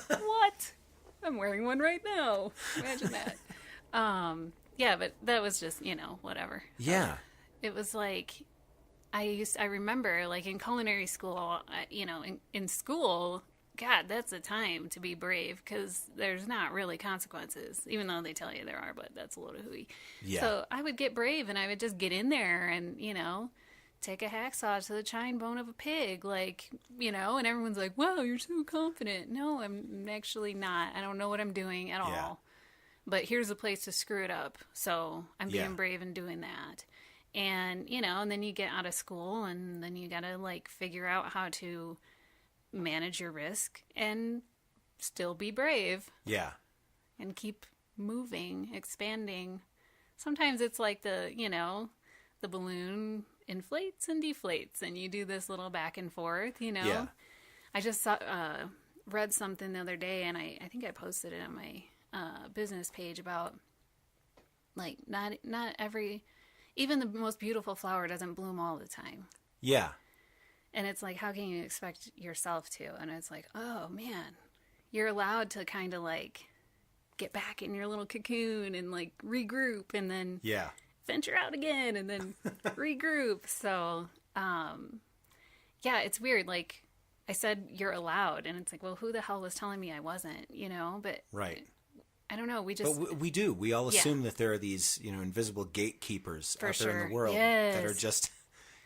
What? I'm wearing one right now. Imagine that. Yeah, but that was just, you know, whatever. Yeah. It was like, I remember, like, in culinary school, you know, in school, God, that's a time to be brave, because there's not really consequences, even though they tell you there are, but that's a load of hooey. Yeah. So I would get brave, and I would just get in there and, you know, take a hacksaw to the chine bone of a pig, like, you know, and everyone's like, wow, you're so confident. No, I'm actually not. I don't know what I'm doing at all. But here's a place to screw it up. So I'm being brave and doing that. And, you know, and then you get out of school, and then you got to, like, figure out how to manage your risk and still be brave. Yeah. And keep moving, expanding. Sometimes it's like the, you know, the balloon inflates and deflates, and you do this little back and forth, you know? Yeah. I just read something the other day, and I think I posted it on my business page about, like, not every, even the most beautiful flower doesn't bloom all the time. Yeah. And it's like, how can you expect yourself to? And it's like, oh, man, you're allowed to kind of, like, get back in your little cocoon and, like, regroup, and then venture out again, and then regroup. So, yeah, it's weird. Like, I said, you're allowed, and it's like, well, who the hell was telling me I wasn't, you know? But right. I don't know. We just, but we do. We all assume that there are these, you know, invisible gatekeepers out there in the world that are just,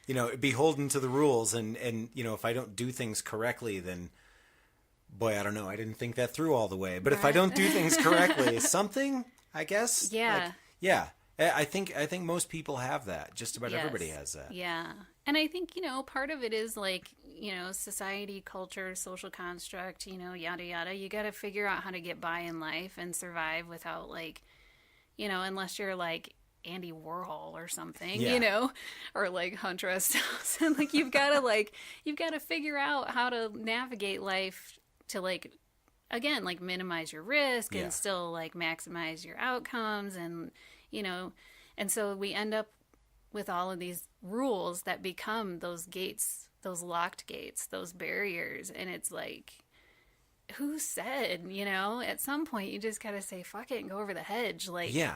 beholden to the rules. And, if I don't do things correctly, then boy, I don't know. I didn't think that through all the way. But if I don't do things correctly, something, I guess. Yeah. Yeah. I think most people have that. Just about everybody has that. Yeah. And I think, part of it is like, society, culture, social construct, yada, yada. You got to figure out how to get by in life and survive without like, unless you're like Andy Warhol or something, or like Huntress. And like, you've got to figure out how to navigate life to like, again, like minimize your risk and still like maximize your outcomes. And, and so we end up with all of these rules that become those gates, those locked gates, those barriers. And it's like, who said, at some point you just got to say, fuck it and go over the hedge. Like, yeah.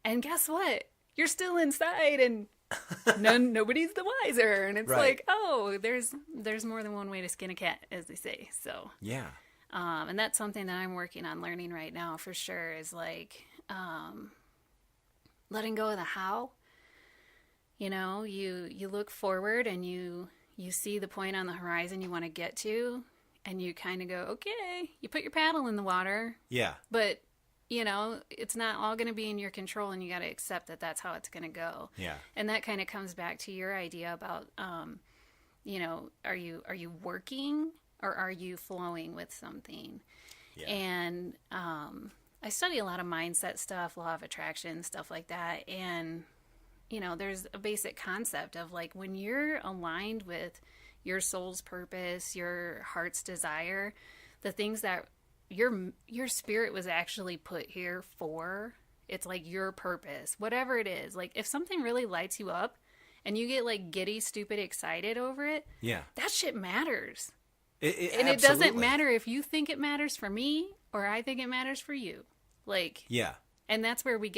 And guess what? You're still inside and nobody's the wiser. And it's like, oh, there's more than one way to skin a cat, as they say. So, yeah. And that's something that I'm working on learning right now for sure is like, letting go of the how. You look forward and you see the point on the horizon you want to get to, and you kind of go, okay, you put your paddle in the water. Yeah. But, it's not all going to be in your control, and you got to accept that that's how it's going to go. Yeah. And that kind of comes back to your idea about, are you working or are you flowing with something? Yeah. And I study a lot of mindset stuff, law of attraction, stuff like that. And, there's a basic concept of like when you're aligned with your soul's purpose, your heart's desire, the things that your spirit was actually put here for, it's like your purpose, whatever it is. Like if something really lights you up and you get like giddy, stupid, excited over it, that shit matters. And it doesn't matter if you think it matters for me or I think it matters for you. Like, and that's where we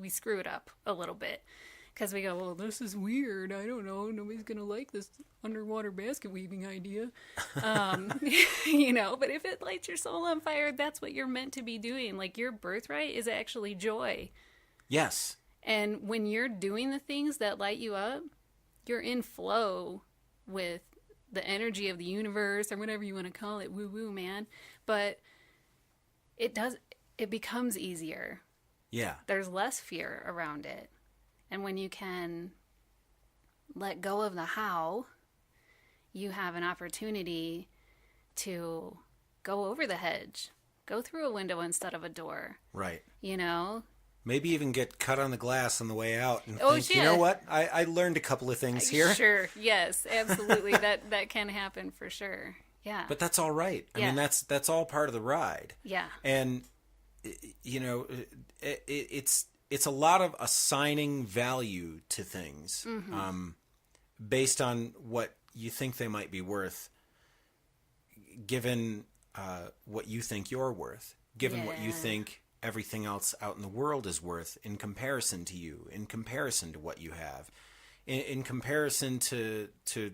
screw it up a little bit. Because we go, well, this is weird. I don't know. Nobody's going to like this underwater basket weaving idea. But if it lights your soul on fire, that's what you're meant to be doing. Like your birthright is actually joy. Yes. And when you're doing the things that light you up, you're in flow with the energy of the universe or whatever you want to call it. Woo woo, man. But it becomes easier. Yeah. There's less fear around it. And when you can let go of the how, you have an opportunity to go over the hedge, go through a window instead of a door. Right. Maybe even get cut on the glass on the way out and think, you know what? I learned a couple of things here. Sure. Yes, absolutely. that can happen for sure. Yeah. But that's all right. I mean, that's all part of the ride. Yeah. And, it's a lot of assigning value to things based on what you think they might be worth, given what you think you're worth, given what you think everything else out in the world is worth in comparison to you, in comparison to what you have, in comparison to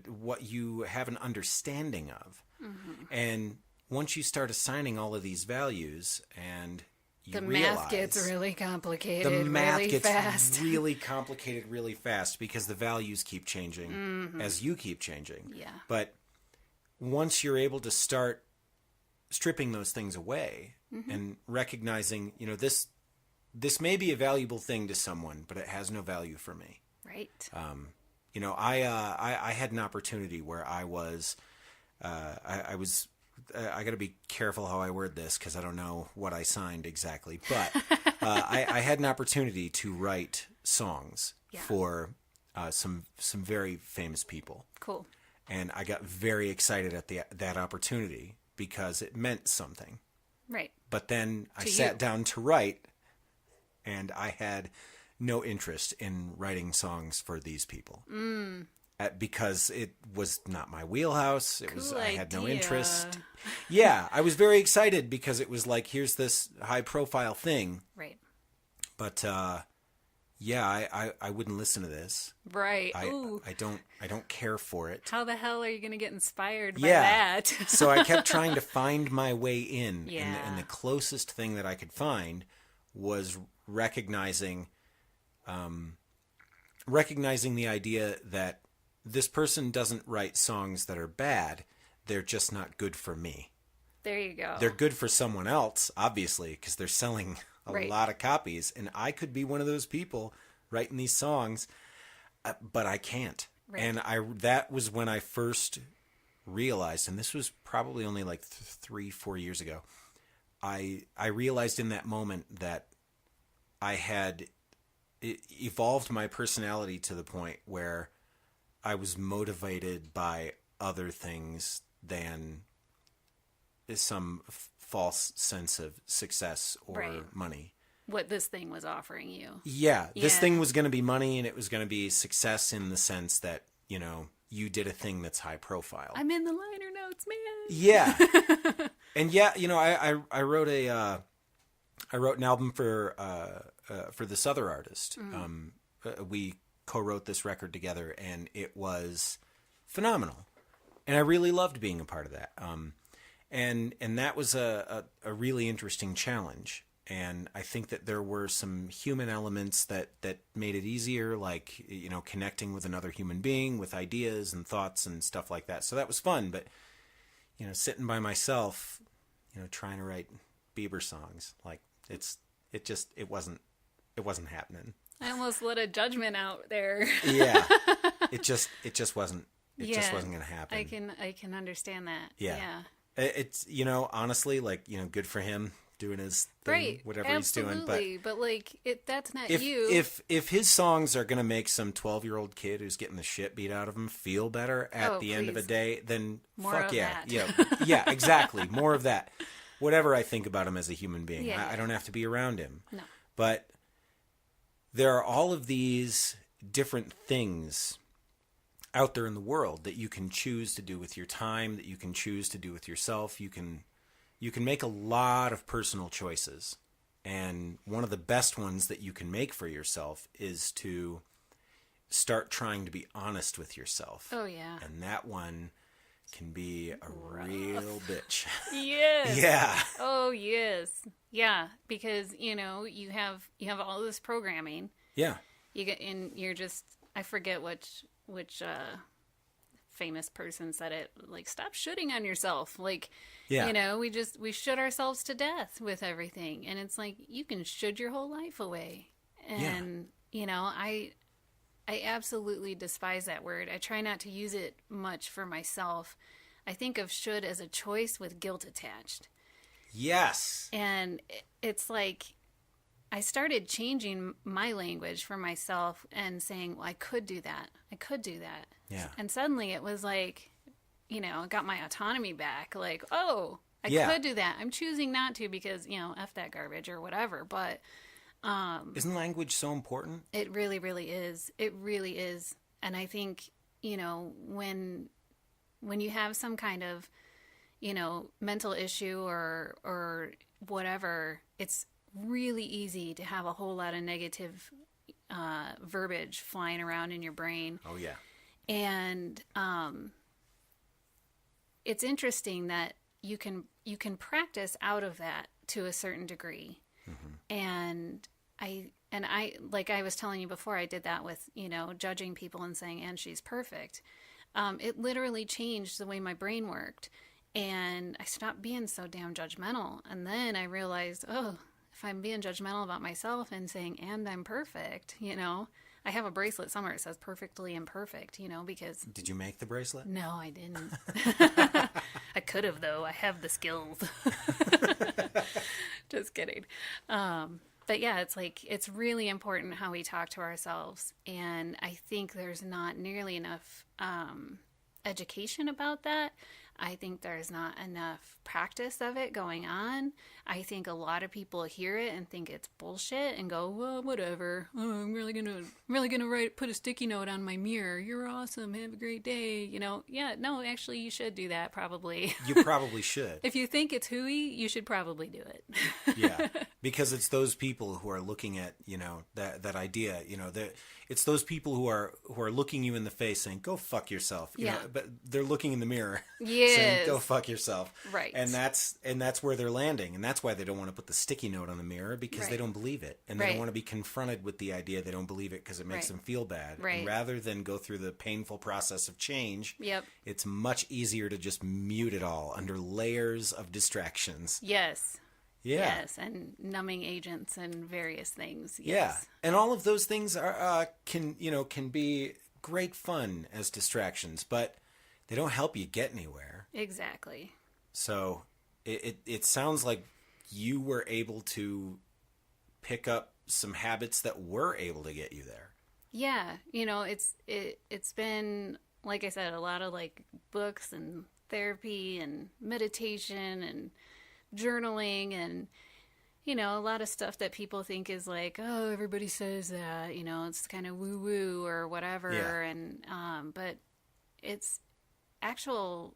what you have an understanding of. Mm-hmm. And once you start assigning all of these values and the math gets really complicated really complicated really fast because the values keep changing as you keep changing. Yeah. But once you're able to start stripping those things away and recognizing, this may be a valuable thing to someone, but it has no value for me. Right. I had an opportunity where I was I got to be careful how I word this because I don't know what I signed exactly. But I had an opportunity to write songs for some very famous people. Cool. And I got very excited at that opportunity because it meant something. Right. But then I sat down to write, and I had no interest in writing songs for these people. Because it was not my wheelhouse. I had no interest. Yeah, I was very excited because it was like, here's this high profile thing. Right. But I wouldn't listen to this. Right. I don't care for it. How the hell are you going to get inspired by that? So I kept trying to find my way in. Yeah. And the closest thing that I could find was recognizing the idea that this person doesn't write songs that are bad. They're just not good for me. There you go. They're good for someone else, obviously, because they're selling a Right. lot of copies. And I could be one of those people writing these songs, but I can't. Right. And that was when I first realized, and this was probably only like 3-4 years ago, I realized in that moment that I had evolved my personality to the point where I was motivated by other things than some false sense of success or Right. money. What this thing was offering you. Yeah, this Yeah. thing was going to be money, and it was going to be success in the sense that, you know, you did a thing that's high profile. I'm in the liner notes, man. Yeah. And yeah, you know, I wrote an album for this other artist. We co-wrote this record together, and it was phenomenal. And I really loved being a part of that. And that was a really interesting challenge. And I think that there were some human elements that made it easier, like, you know, connecting with another human being with ideas and thoughts and stuff like that. So that was fun. But, you know, sitting by myself, you know, trying to write Bieber songs, like it wasn't happening. I almost let a judgment out there. Yeah. It just wasn't Yeah, going to happen. I can understand that. Yeah. It's, you know, honestly, like, you know, good for him doing his thing, Right. whatever Absolutely. he's doing. But like that's not But you. if his songs are going to make some 12-year-old kid who's getting the shit beat out of him feel better at the end of a please. day, then More fuck of yeah. that. Yeah. Yeah, exactly. More of that. Whatever I think about him as a human being, Yeah. I don't have to be around him. No. But there are all of these different things out there in the world that you can choose to do with your time, that you can choose to do with yourself. You can make a lot of personal choices. And one of the best ones that you can make for yourself is to start trying to be honest with yourself. Oh yeah. And that one can be a real bitch. Yes. Yeah. Oh yes. Yeah, because you know you have all this programming. Yeah. You're just I forget which famous person said it, like, stop shooting on yourself. Like, Yeah. you know, we shoot ourselves to death with everything. And it's like, you can should your whole life away. And, you know, I absolutely despise that word. I try not to use it much for myself. I think of should as a choice with guilt attached. Yes. And it's like, I started changing my language for myself and saying, well, I could do that. I could do that. Yeah. And suddenly it was like, you know, I got my autonomy back. Like, oh, I Yeah. could do that. I'm choosing not to because, you know, F that garbage or whatever. But Isn't language so important? it really, really is. It really is. And I think, you know, when you have some kind of, you know, mental issue or whatever, it's really easy to have a whole lot of negative verbiage flying around in your brain. Oh, yeah. And it's interesting that you can practice out of that to a certain degree. And I like I was telling you before, I did that with, you know, judging people and saying, and she's perfect. It literally changed the way my brain worked. And I stopped being so damn judgmental. And then I realized, oh, if I'm being judgmental about myself and saying, and I'm perfect, you know, I have a bracelet somewhere that says perfectly imperfect, you know, because Did you make the bracelet? no, I didn't. I could have, though. I have the skills. Just kidding. But yeah, it's like, it's really important how we talk to ourselves. And I think there's not nearly enough education about that. I think there's not enough practice of it going on. I think a lot of people hear it and think it's bullshit and go, well, whatever. Oh, I'm really gonna put a sticky note on my mirror. You're awesome. Have a great day. You know, yeah, no, actually, you should do that probably. You probably should. If you think it's hooey, you should probably do it. Yeah, because it's those people who are looking at, you know, that idea, you know, it's those people who are looking you in the face saying, go fuck yourself. You Yeah. know, but they're looking in the mirror. Yeah. saying, is. go fuck yourself. Right. And that's where they're landing. And that's why they don't want to put the sticky note on the mirror, because they don't believe it. And they don't want to be confronted with the idea they don't believe it because it makes them feel bad. Right. And rather than go through the painful process of change, Yep. it's much easier to just mute it all under layers of distractions. Yes. Yeah. Yes, and numbing agents and various things. Yeah. Yes. And all of those things are can be great fun as distractions, but they don't help you get anywhere. Exactly. So it sounds like you were able to pick up some habits that were able to get you there. Yeah, it's been, like I said, a lot of like books and therapy and meditation and journaling and a lot of stuff that people think is like, oh, everybody says that, it's kind of woo woo or whatever. Yeah. And but it's actual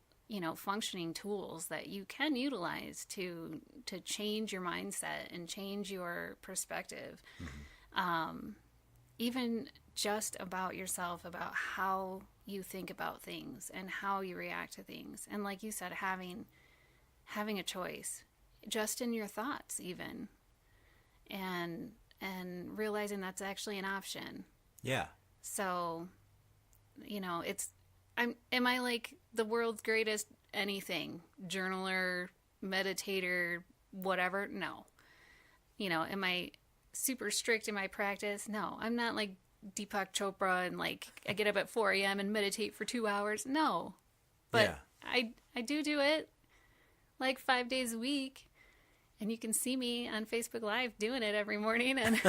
functioning tools that you can utilize to change your mindset and change your perspective. Even just about yourself, about how you think about things and how you react to things. And like you said, having a choice just in your thoughts even, and realizing that's actually an option. Yeah. So, am I like the world's greatest anything? Journaler, meditator, whatever? No. Am I super strict in my practice? No. I'm not like Deepak Chopra and like I get up at 4 a.m. and meditate for 2 hours. No. But I do it like 5 days a week. And you can see me on Facebook Live doing it every morning. And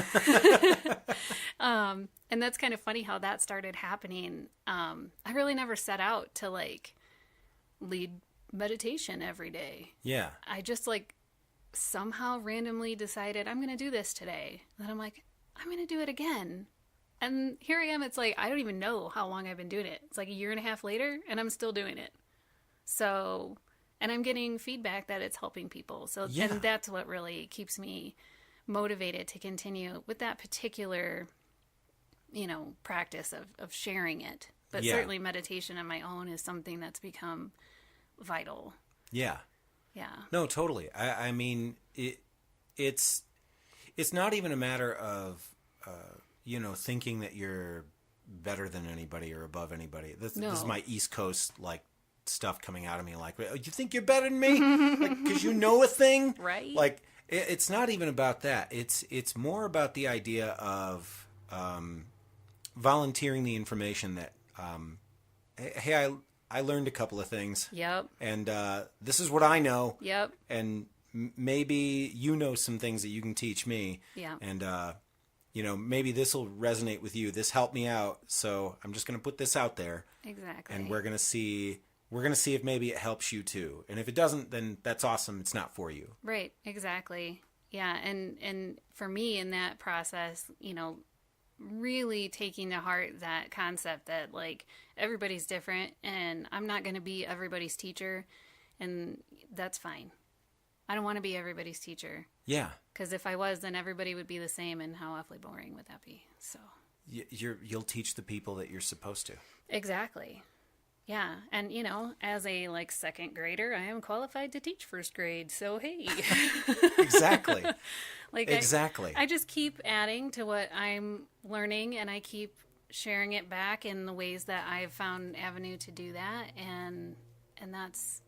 and that's kind of funny how that started happening. I really never set out to like lead meditation every day. Yeah. I just like somehow randomly decided I'm going to do this today. And then I'm like, I'm going to do it again. And here I am. It's like, I don't even know how long I've been doing it. It's like a year and a half later and I'm still doing it. So... And I'm getting feedback that it's helping people. So and that's what really keeps me motivated to continue with that particular, practice of sharing it. But certainly meditation on my own is something that's become vital. Yeah. Yeah. No, totally. I mean, it's not even a matter of, thinking that you're better than anybody or above anybody. This is my East Coast, stuff coming out of me like, oh, you think you're better than me? Because you know a thing? Right. Like, it's not even about that. It's more about the idea of volunteering the information that, hey, I learned a couple of things. Yep. And this is what I know. Yep. And maybe you know some things that you can teach me. Yeah. And, maybe this will resonate with you. This helped me out. So I'm just going to put this out there. Exactly. And we're going to see if maybe it helps you too. And if it doesn't, then that's awesome. It's not for you. Right. Exactly. Yeah. And for me in that process, really taking to heart that concept that like everybody's different and I'm not going to be everybody's teacher, and that's fine. I don't want to be everybody's teacher. Yeah. Because if I was, then everybody would be the same, and how awfully boring would that be? So you'll teach the people that you're supposed to. Exactly. Yeah. And, as a second grader, I am qualified to teach first grade. So, hey. Exactly. Exactly. I just keep adding to what I'm learning, and I keep sharing it back in the ways that I've found an avenue to do that. And that's,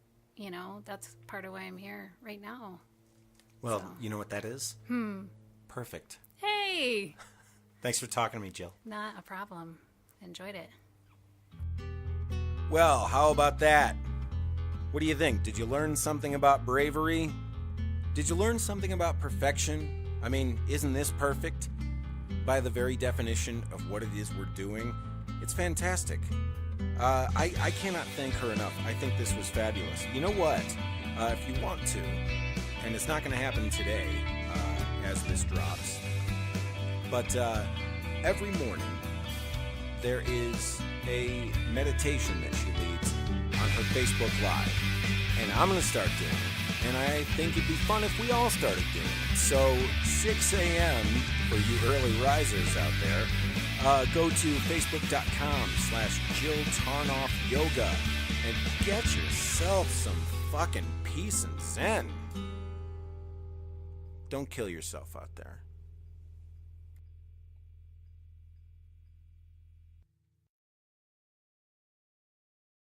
that's part of why I'm here right now. Well, you know what that is? Perfect. Hey. Thanks for talking to me, Jill. Not a problem. Enjoyed it. Well, how about that? What do you think? Did you learn something about bravery? Did you learn something about perfection? I mean, isn't this perfect? By the very definition of what it is we're doing, it's fantastic. I cannot thank her enough. I think this was fabulous. You know what? If you want to, and it's not going to happen today as this drops, but every morning there is a meditation that she leads on her Facebook Live. And I'm going to start doing it. And I think it'd be fun if we all started doing it. So 6 a.m. for you early risers out there, go to facebook.com/Jill Tarnoff Yoga. and get yourself some fucking peace and zen. Don't kill yourself out there.